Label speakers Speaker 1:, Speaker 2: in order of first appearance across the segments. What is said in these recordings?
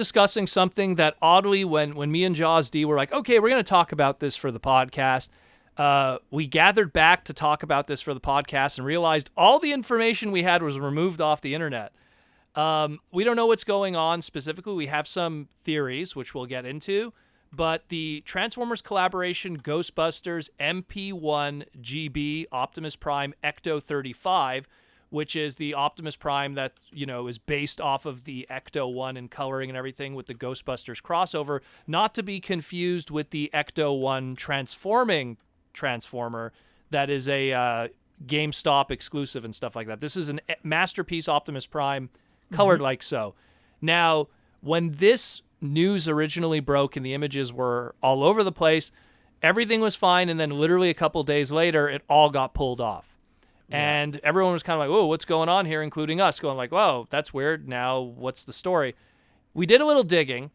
Speaker 1: discussing something that oddly, when me and Jaws D were like, okay, we're going to talk about this for the podcast, we gathered back to talk about this for the podcast and realized all the information we had was removed off the internet. We don't know what's going on specifically. We have some theories, which we'll get into, but the Transformers collaboration Ghostbusters MP-10GB Optimus Prime Ecto 35, which is the Optimus Prime that, is based off of the Ecto 1 in coloring and everything with the Ghostbusters crossover, not to be confused with the Ecto 1 transforming Transformer that is a GameStop exclusive and stuff like that. This is a masterpiece Optimus Prime colored like so. Now, when this news originally broke and the images were all over the place, everything was fine, and then literally a couple days later, it all got pulled off. Yeah. And everyone was kind of like, whoa, what's going on here, including us, going like, whoa, that's weird. Now, what's the story? We did a little digging,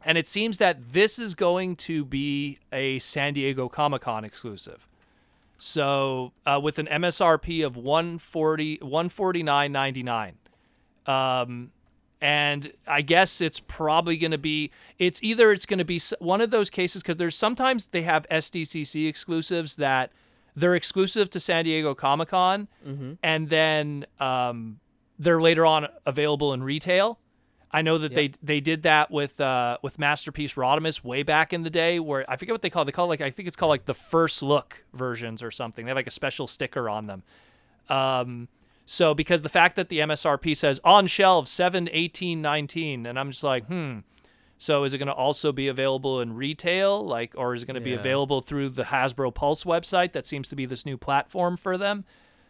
Speaker 1: and it seems that this is going to be a San Diego Comic-Con exclusive. So with an MSRP of $149.99. And I guess it's probably going to be, it's going to be one of those cases, because there's sometimes they have SDCC exclusives that they're exclusive to San Diego Comic-Con, and then they're later on available in retail. I know that they did that with Masterpiece Rodimus way back in the day, where I forget what they call it. They call it, like, I think it's called like the first look versions or something. They have like a special sticker on them. So because the fact that the MSRP says on shelves 7/18/19, and I'm just like, so is it going to also be available in retail, like, or is it going to be available through the Hasbro Pulse website? That seems to be this new platform for them.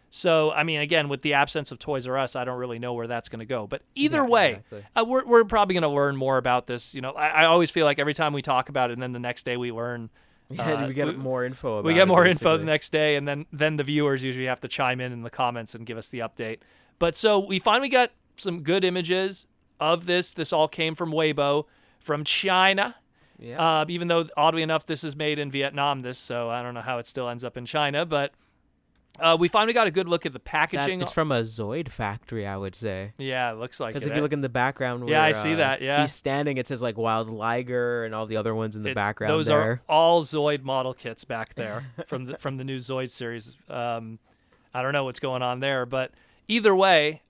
Speaker 1: So, I mean, again, with the absence of Toys R Us, I don't really know where that's going to go. But either way, we're probably going to learn more about this. I always feel like every time we talk about it, and then the next day we learn.
Speaker 2: We get more info about it.
Speaker 1: We get more info the next day, and then the viewers usually have to chime in the comments and give us the update. But so we finally got some good images of this. This all came from Weibo, from China. Yeah. Even though, oddly enough, this is made in Vietnam, so I don't know how it still ends up in China. But we finally got a good look at the packaging.
Speaker 2: It's from a Zoid factory, I would say.
Speaker 1: Yeah, it looks like it.
Speaker 2: Because if you look in the background where
Speaker 1: I see that,
Speaker 2: he's standing, it says like Wild Liger and all the other ones in the background.
Speaker 1: Those are all Zoid model kits back there from the new Zoid series. I don't know what's going on there, but either way,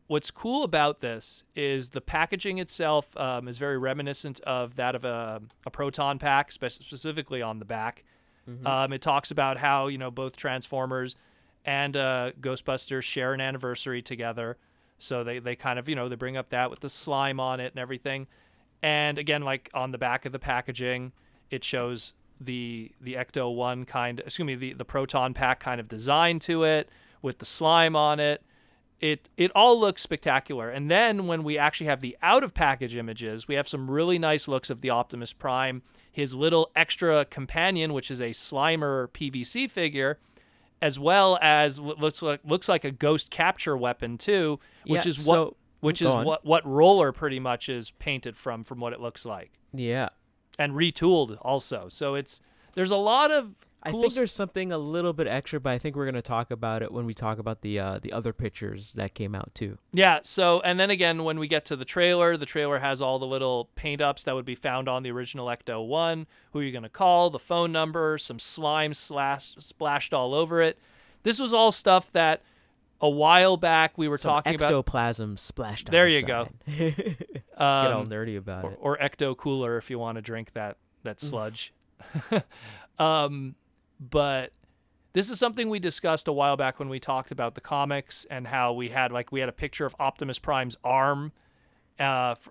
Speaker 1: what's cool about this is the packaging itself is very reminiscent of that of a Proton pack, specifically on the back. It talks about how, both Transformers and Ghostbusters share an anniversary together. So they kind of, they bring up that with the slime on it and everything. And again, like on the back of the packaging, it shows the Ecto 1 the Proton pack kind of design to it with the slime on it. It all looks spectacular. And then when we actually have the out-of-package images, we have some really nice looks of the Optimus Prime, his little extra companion, which is a Slimer PVC figure, as well as looks like a ghost capture weapon too, which is what Roller pretty much is painted from what it looks like.
Speaker 2: Yeah.
Speaker 1: And retooled also. So there's a lot of
Speaker 2: I think there's something a little bit extra, but I think we're going to talk about it when we talk about the other pictures that came out too.
Speaker 1: Yeah, so, and then again, when we get to the trailer has all the little paint-ups that would be found on the original Ecto 1, who you're going to call, the phone number, some slime splashed all over it. This was all stuff that a while back we were talking about.
Speaker 2: Ectoplasm splashed on
Speaker 1: there
Speaker 2: the
Speaker 1: you
Speaker 2: side.
Speaker 1: Go.
Speaker 2: Get all nerdy about it.
Speaker 1: Or Ecto Cooler if you want to drink that sludge. But this is something we discussed a while back when we talked about the comics and how we had a picture of Optimus Prime's arm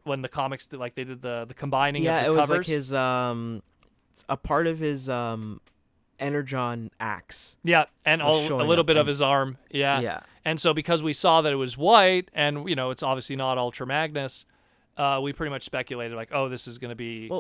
Speaker 1: when the comics did the combining of the covers. Yeah, it was
Speaker 2: like his a part of his Energon axe.
Speaker 1: Yeah, and a little bit of his arm. Yeah.
Speaker 2: Yeah.
Speaker 1: And so because we saw that it was white and it's obviously not Ultra Magnus, we pretty much speculated this is going to be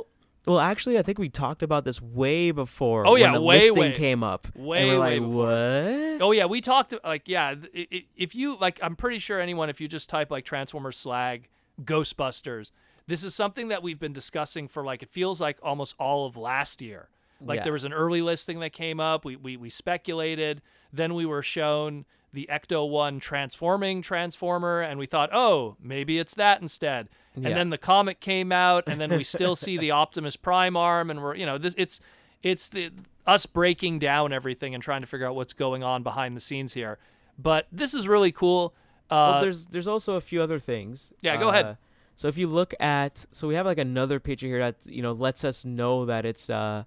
Speaker 2: Well, actually, I think we talked about this way before.
Speaker 1: Oh yeah,
Speaker 2: when the
Speaker 1: way
Speaker 2: listing came up.
Speaker 1: Way,
Speaker 2: and we're
Speaker 1: way
Speaker 2: like,
Speaker 1: before.
Speaker 2: What?
Speaker 1: Oh yeah, we talked if you I'm pretty sure if you just type Transformers Slag Ghostbusters, this is something that we've been discussing for it feels like almost all of last year. There was an early listing that came up. We speculated. Then we were shown the Ecto-1 transforming Transformer, and we thought, oh, maybe it's that instead. And then the comic came out, and then we still see the Optimus Prime arm, and we're, it's us breaking down everything and trying to figure out what's going on behind the scenes here. But this is really cool.
Speaker 2: Well, there's also a few other things.
Speaker 1: Yeah, go ahead.
Speaker 2: So if you look at, we have like another picture here that lets us know that it's an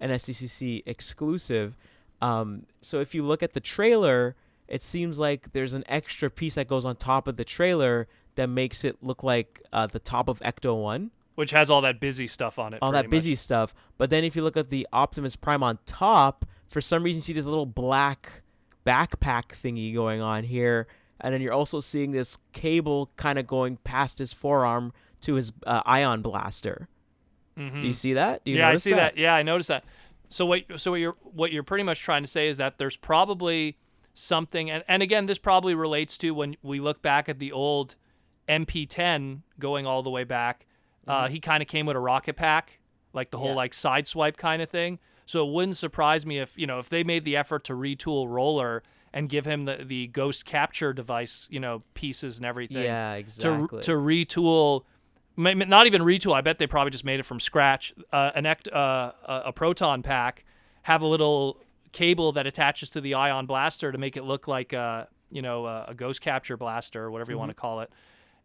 Speaker 2: SDCC exclusive. So if you look at the trailer, it seems like there's an extra piece that goes on top of the trailer that makes it look like the top of Ecto-1.
Speaker 1: Which has all that busy stuff on it.
Speaker 2: All that busy stuff. But then if you look at the Optimus Prime on top, for some reason you see this little black backpack thingy going on here. And then you're also seeing this cable kind of going past his forearm to his ion blaster. Mm-hmm. Do you see that?
Speaker 1: Yeah, I see that. Yeah, I noticed that. So what you're pretty much trying to say is that there's probably something, and again, this probably relates to when we look back at the old MP-10 going all the way back. He kind of came with a rocket pack, like the whole like side swipe kind of thing. So it wouldn't surprise me if they made the effort to retool Roller and give him the ghost capture device, pieces and everything.
Speaker 2: Yeah, exactly.
Speaker 1: To retool, not even retool. I bet they probably just made it from scratch. A proton pack, have a little cable that attaches to the ion blaster to make it look like a ghost capture blaster or whatever you want to call it,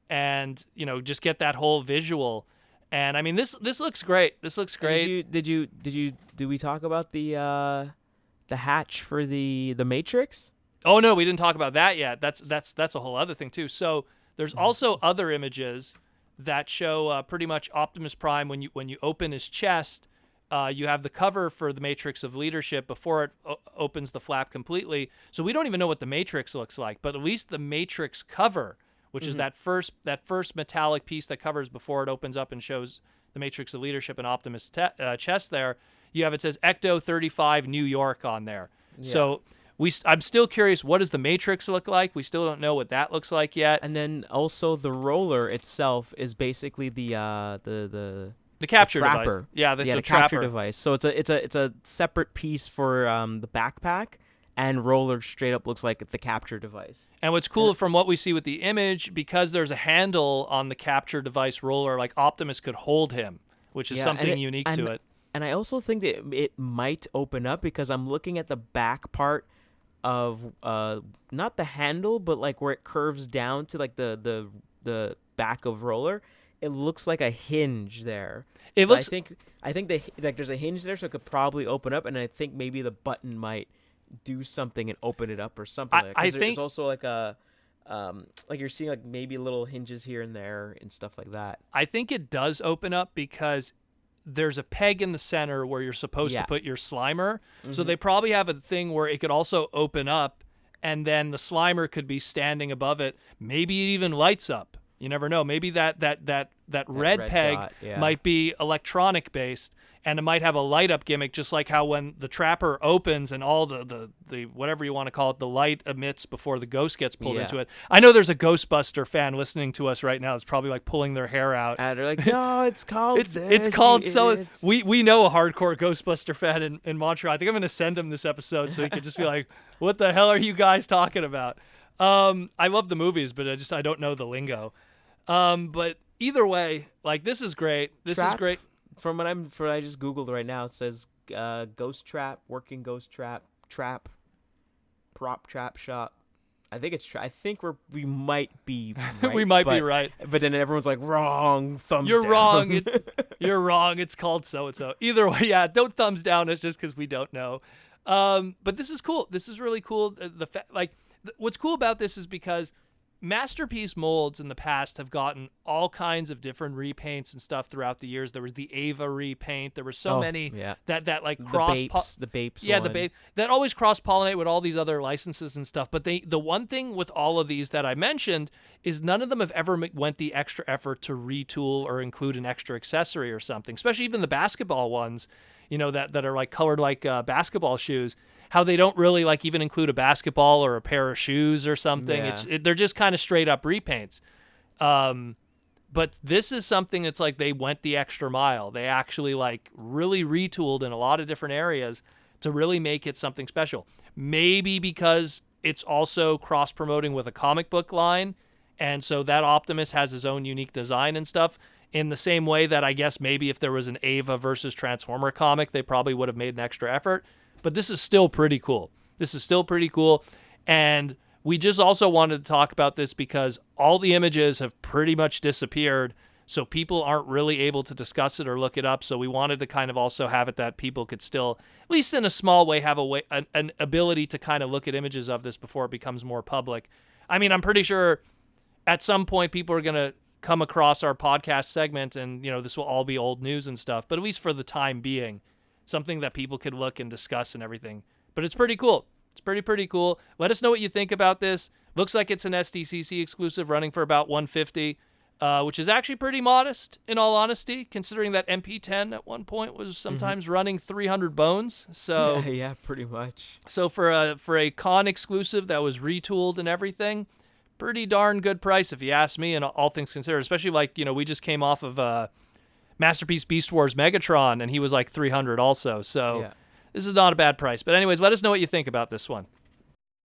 Speaker 1: and just get that whole visual. And I mean, this looks great. This looks great.
Speaker 2: Did we talk about the hatch for the Matrix?
Speaker 1: Oh no, we didn't talk about that yet. That's a whole other thing too. So there's also other images that show pretty much Optimus Prime when you open his chest. You have the cover for the Matrix of Leadership before it opens the flap completely. So we don't even know what the Matrix looks like, but at least the Matrix cover, which is that first metallic piece that covers before it opens up and shows the Matrix of Leadership and Optimus chest there. It says Ecto 35 New York on there. Yeah. So I'm still curious, what does the Matrix look like? We still don't know what that looks like yet.
Speaker 2: And then also the Roller itself is basically the
Speaker 1: capture
Speaker 2: trapper.
Speaker 1: Device. Yeah, the
Speaker 2: capture device. So it's a separate piece for the backpack, and Roller straight up looks like the capture device.
Speaker 1: And what's cool from what we see with the image, because there's a handle on the capture device Roller, like Optimus could hold him, which is something unique to it.
Speaker 2: And I also think that it might open up because I'm looking at the back part of not the handle, but like where it curves down to like the back of Roller. It looks like a hinge there. I think there's a hinge there, so it could probably open up, and I think maybe the button might do something and open it up or something. There's also like a like you're seeing like maybe little hinges here and there and stuff like that.
Speaker 1: I think it does open up because there's a peg in the center where you're supposed to put your Slimer. Mm-hmm. So they probably have a thing where it could also open up, and then the Slimer could be standing above it. Maybe it even lights up. You never know. Maybe that red peg
Speaker 2: dot,
Speaker 1: might be electronic based, and it might have a light up gimmick, just like how when the trapper opens and all the whatever you want to call it, the light emits before the ghost gets pulled into it. I know there's a Ghostbuster fan listening to us right now. It's probably like pulling their hair out.
Speaker 2: And they're like, no, it's called
Speaker 1: it's called so. We know a hardcore Ghostbuster fan in Montreal. I think I'm going to send him this episode so he could just be like, what the hell are you guys talking about? I love the movies, but I don't know the lingo. But either way, like this is great. This is great.
Speaker 2: From what I just Googled right now, it says ghost trap, working ghost trap, prop trap shop. I think it's I think we might be right.
Speaker 1: We might be right.
Speaker 2: But then everyone's like, wrong, thumbs
Speaker 1: You're
Speaker 2: down.
Speaker 1: wrong. You're wrong. It's called so-and-so. Either way, yeah, don't thumbs down. It's just because we don't know. But this is cool. This is really cool. What's cool about this is because Masterpiece molds in the past have gotten all kinds of different repaints and stuff throughout the years. There was the Ava repaint. There were so many that like cross
Speaker 2: the Bapes
Speaker 1: yeah,
Speaker 2: one.
Speaker 1: the Bape that always cross pollinate with all these other licenses and stuff. But the one thing with all of these that I mentioned is none of them have ever went the extra effort to retool or include an extra accessory or something. Especially even the basketball ones, that are like colored like basketball shoes. How they don't really like even include a basketball or a pair of shoes or something. Yeah. They're just kind of straight up repaints. But this is something that's like they went the extra mile. They actually like really retooled in a lot of different areas to really make it something special. Maybe because it's also cross-promoting with a comic book line, and so that Optimus has his own unique design and stuff, in the same way that I guess maybe if there was an Ava versus Transformer comic, they probably would have made an extra effort. But this is still pretty cool. And we just also wanted to talk about this because all the images have pretty much disappeared, so people aren't really able to discuss it or look it up. So we wanted to kind of also have it that people could still, at least in a small way, have an ability to kind of look at images of this before it becomes more public. I mean, I'm pretty sure at some point people are going to come across our podcast segment and, this will all be old news and stuff, but at least for the time being, something that people could look and discuss and everything. But it's pretty cool. It's pretty cool. Let us know what you think about this. Looks like it's an SDCC exclusive running for about $150, which is actually pretty modest, in all honesty, considering that MP-10 at one point was sometimes running 300 bones. So
Speaker 2: yeah, pretty much.
Speaker 1: So for a con exclusive that was retooled and everything, pretty darn good price if you ask me, and all things considered. Especially we just came off of Masterpiece Beast Wars Megatron, and he was like 300 also. So. Yeah. This is not a bad price. But anyways, let us know what you think about this one.